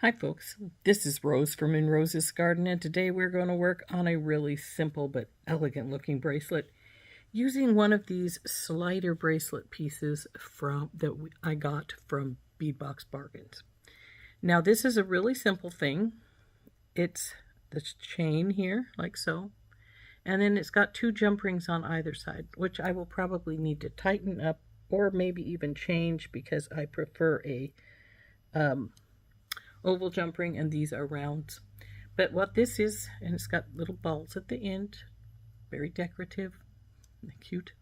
Hi folks, this is Rose from In Rose's Garden, and today we're going to work on a really simple but elegant looking bracelet using one of these slider bracelet pieces I got from Bead Box Bargains. Now this is a really simple thing. It's the chain here, like so, and then it's got two jump rings on either side, which I will probably need to tighten up or maybe even change because I prefer a oval jump ring and these are rounds. But what this is, and it's got little balls at the end, very decorative and cute,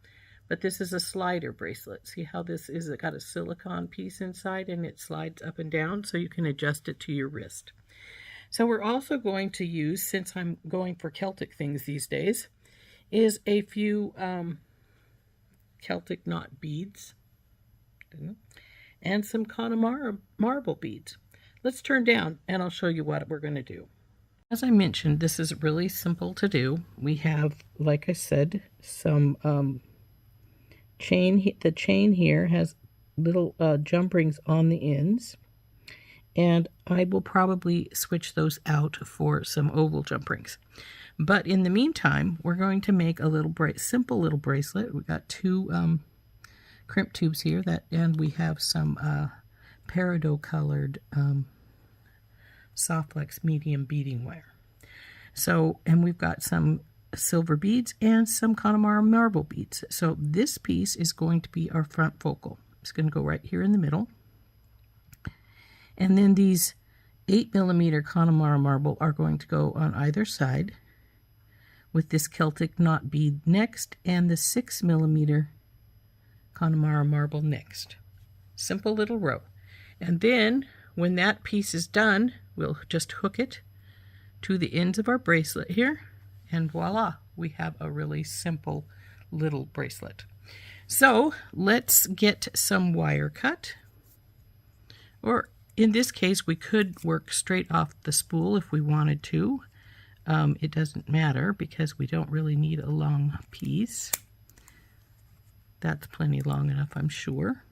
but this is a slider bracelet. See how this is? It got a silicone piece inside and it slides up and down so you can adjust it to your wrist. So we're also going to use, since I'm going for Celtic things these days, is a few Celtic Knot beads and some Connemara marble beads. Let's turn down and I'll show you what we're going to do. As I mentioned, this is really simple to do. We have, like I said, some chain. The chain here has little jump rings on the ends, and I will probably switch those out for some oval jump rings. But in the meantime, we're going to make a little simple little bracelet. We've got two crimp tubes here, and we have some peridot colored SoftFlex medium beading wire. So, and we've got some silver beads and some Connemara marble beads. So this piece is going to be our front focal. It's going to go right here in the middle. And then these 8mm Connemara marble are going to go on either side, with this Celtic Knot bead next and the 6mm Connemara marble next. Simple little row. And then when that piece is done, we'll just hook it to the ends of our bracelet here, and voila, we have a really simple little bracelet. So let's get some wire cut, or in this case we could work straight off the spool if we wanted to. It doesn't matter because we don't really need a long piece. That's plenty long enough, I'm sure.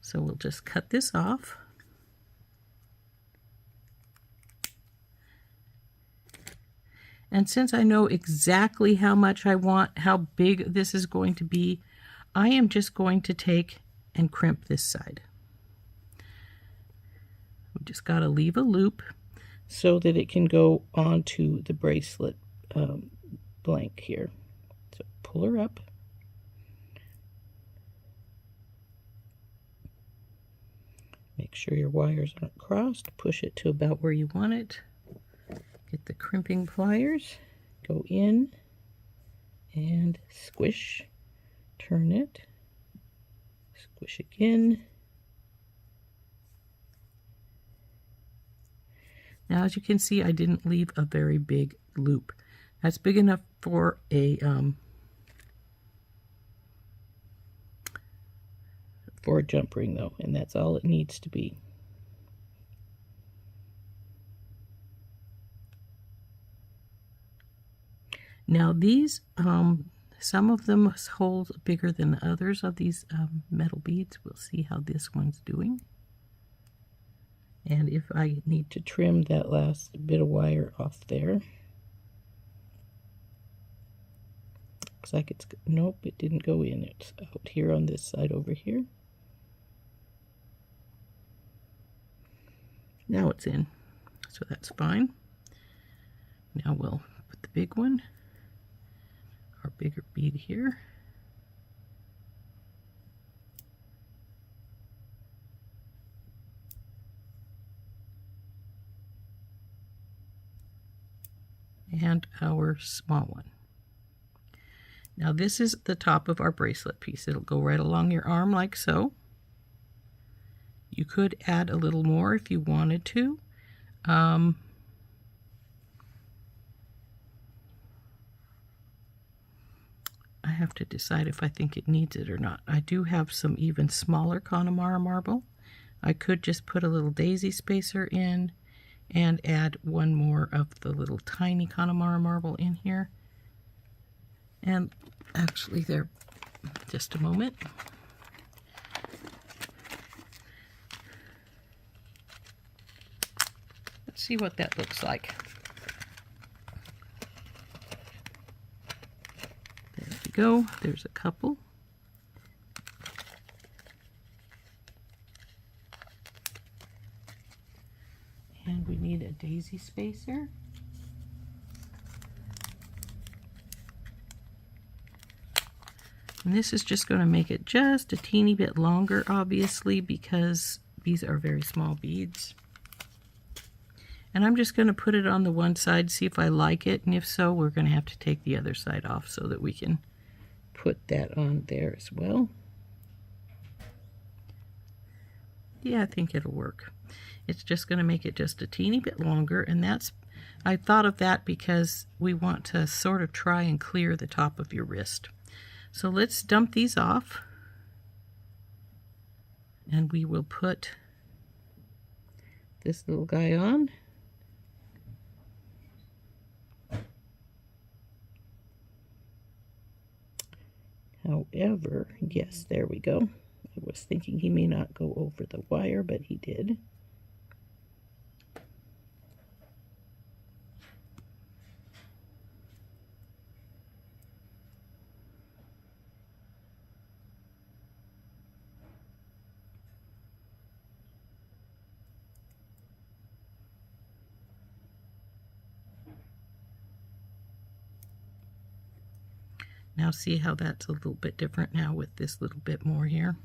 So we'll just cut this off. And since I know exactly how much I want, how big this is going to be, I am just going to take and crimp this side. We just got to leave a loop so that it can go onto the bracelet blank here. So pull her up. Make sure your wires aren't crossed. Push it to about where you want it. Get the crimping pliers, go in and squish, turn it, squish again. Now as you can see, I didn't leave a very big loop. That's big enough for a jump ring though, and that's all it needs to be. Now these, some of them hold bigger than others of these metal beads. We'll see how this one's doing. And if I need to trim that last bit of wire off there. Looks like it's, nope, it didn't go in. It's out here on this side over here. Now it's in, so that's fine. Now we'll put the big one, our bigger bead here. And our small one. Now this is the top of our bracelet piece. It'll go right along your arm like so. You could add a little more if you wanted to. I have to decide if I think it needs it or not. I do have some even smaller Connemara marble. I could just put a little daisy spacer in and add one more of the little tiny Connemara marble in here. And actually there, just a moment. see what that looks like. There we go. There's a couple. And we need a daisy spacer. And this is just going to make it just a teeny bit longer, obviously, because these are very small beads. And I'm just going to put it on the one side, see if I like it, and if so, we're going to have to take the other side off so that we can put that on there as well. Yeah, I think it'll work. It's just going to make it just a teeny bit longer, and I thought of that because we want to sort of try and clear the top of your wrist. So let's dump these off, and we will put this little guy on. However, yes, there we go. I was thinking he may not go over the wire, but he did. Now see how that's a little bit different now with this little bit more here.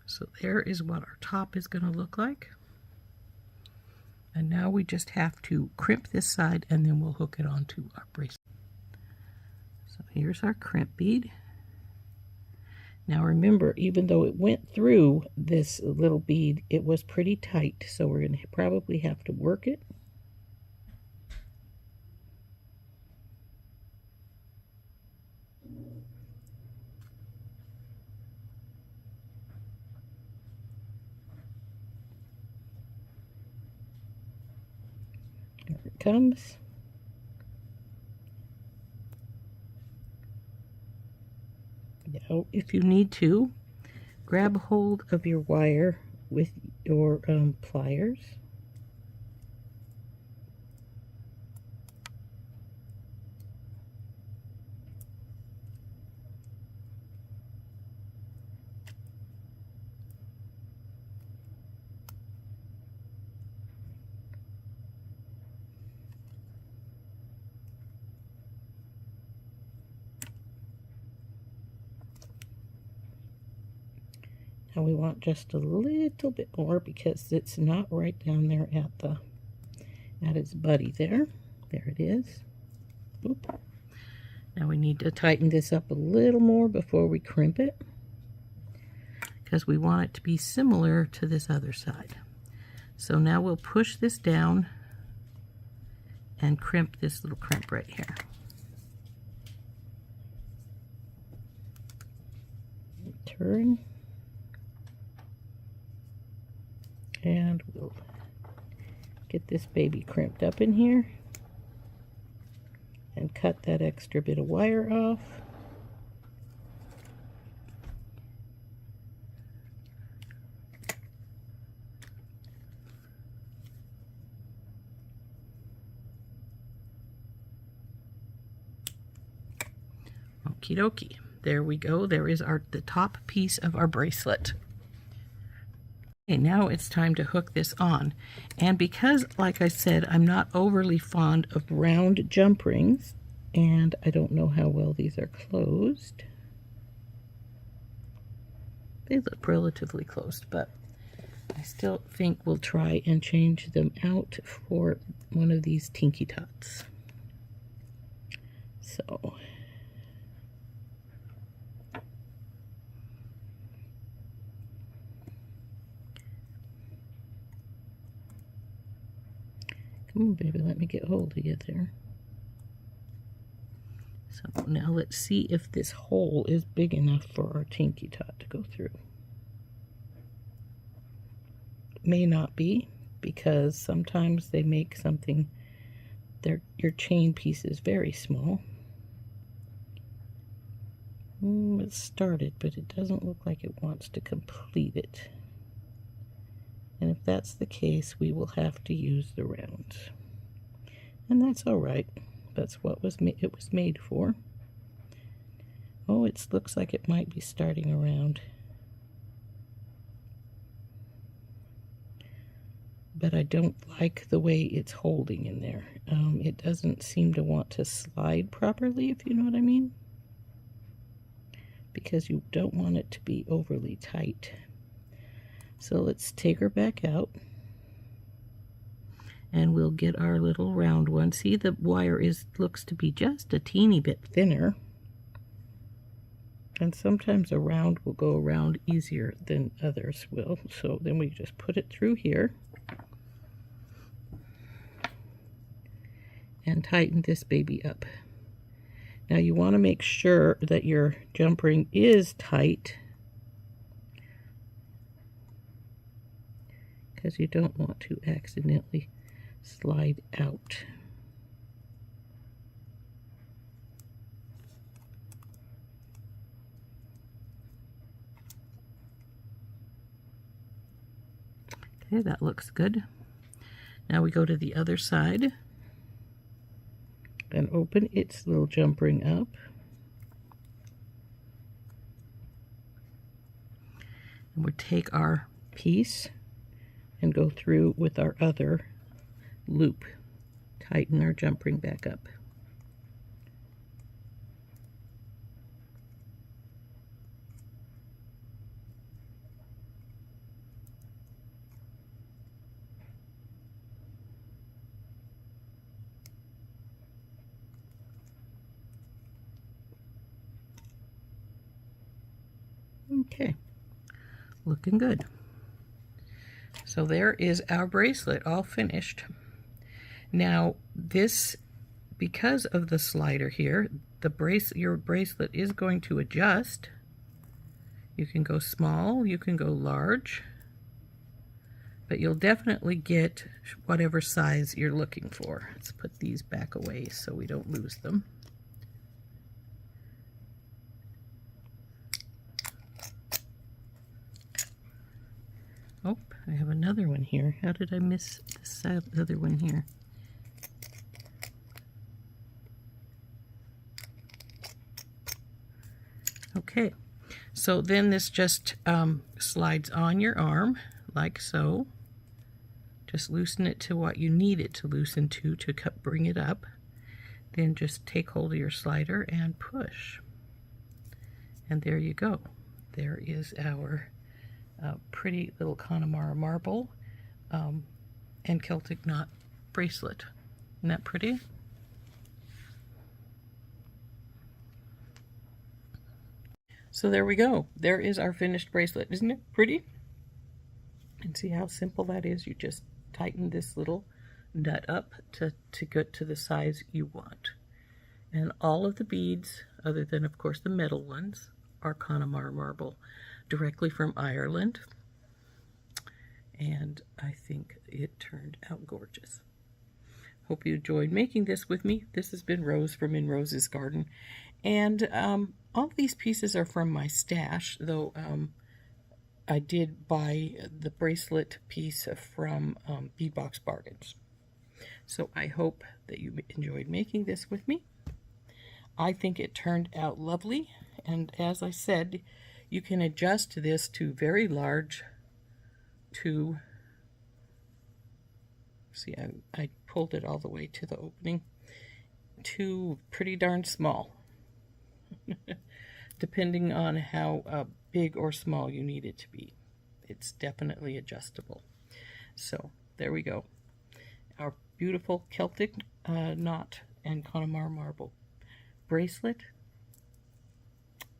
So there is what our top is going to look like. And now we just have to crimp this side, and then we'll hook it onto our bracelet. So here's our crimp bead. Now remember, even though it went through this little bead, it was pretty tight, so we're going to probably have to work it. There it comes. Now, if you need to, grab hold of your wire with your pliers. Now we want just a little bit more because it's not right down there at its buddy there. There it is. Oop. Now we need to tighten this up a little more before we crimp it, because we want it to be similar to this other side. So now we'll push this down and crimp this little crimp right here. Turn. And we'll get this baby crimped up in here and cut that extra bit of wire off. Okie dokie. There we go. There is the top piece of our bracelet. Okay, now it's time to hook this on. And because, like I said, I'm not overly fond of round jump rings, and I don't know how well these are closed. They look relatively closed, but I still think we'll try and change them out for one of these Tinky Tots. So come on, baby, let me get hold of you there. So So now let's see if this hole is big enough for our Tinky Tot to go through. It may not be, because sometimes they make something, your chain piece is very small. It started, but it doesn't look like it wants to complete it. And if that's the case, we will have to use the rounds. And that's all right. That's what it was made for. Oh, it looks like it might be starting around. But I don't like the way it's holding in there. It doesn't seem to want to slide properly, if you know what I mean. Because you don't want it to be overly tight. So let's take her back out. And we'll get our little round one. See, the wire looks to be just a teeny bit thinner. And sometimes a round will go around easier than others will. So then we just put it through here. And tighten this baby up. Now you want to make sure that your jump ring is tight, because you don't want to accidentally slide out. Okay, that looks good. Now we go to the other side and open its little jump ring up. And we'll take our piece and go through with our other loop. Tighten our jump ring back up. Okay, looking good. So there is our bracelet all finished. Now this, because of the slider here, your bracelet is going to adjust. You can go small, you can go large, but you'll definitely get whatever size you're looking for. Let's put these back away so we don't lose them. Oh, I have another one here. How did I miss this other one here? Okay, so then this just slides on your arm like so. Just loosen it to what you need it to loosen to bring it up. Then just take hold of your slider and push. And there you go. There is our pretty little Connemara marble and Celtic Knot bracelet. Isn't that pretty? So there we go. There is our finished bracelet. Isn't it pretty? And see how simple that is? You just tighten this little nut up to get to the size you want. And all of the beads, other than of course the metal ones, are Connemara marble, directly from Ireland. And I think it turned out gorgeous. Hope you enjoyed making this with me. This has been Rose from In Rose's Garden. And all these pieces are from my stash, though I did buy the bracelet piece from Bead Box Bargains. So I hope that you enjoyed making this with me. I think it turned out lovely. And as I said, you can adjust this to very large to, see, I pulled it all the way to the opening, to pretty darn small, depending on how big or small you need it to be. It's definitely adjustable. So there we go. Our beautiful Celtic Knot and Connemara marble bracelet.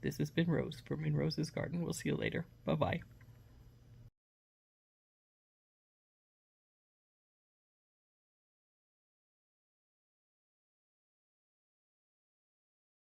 This has been Rose from In Rose's Garden. We'll see you later. Bye-bye.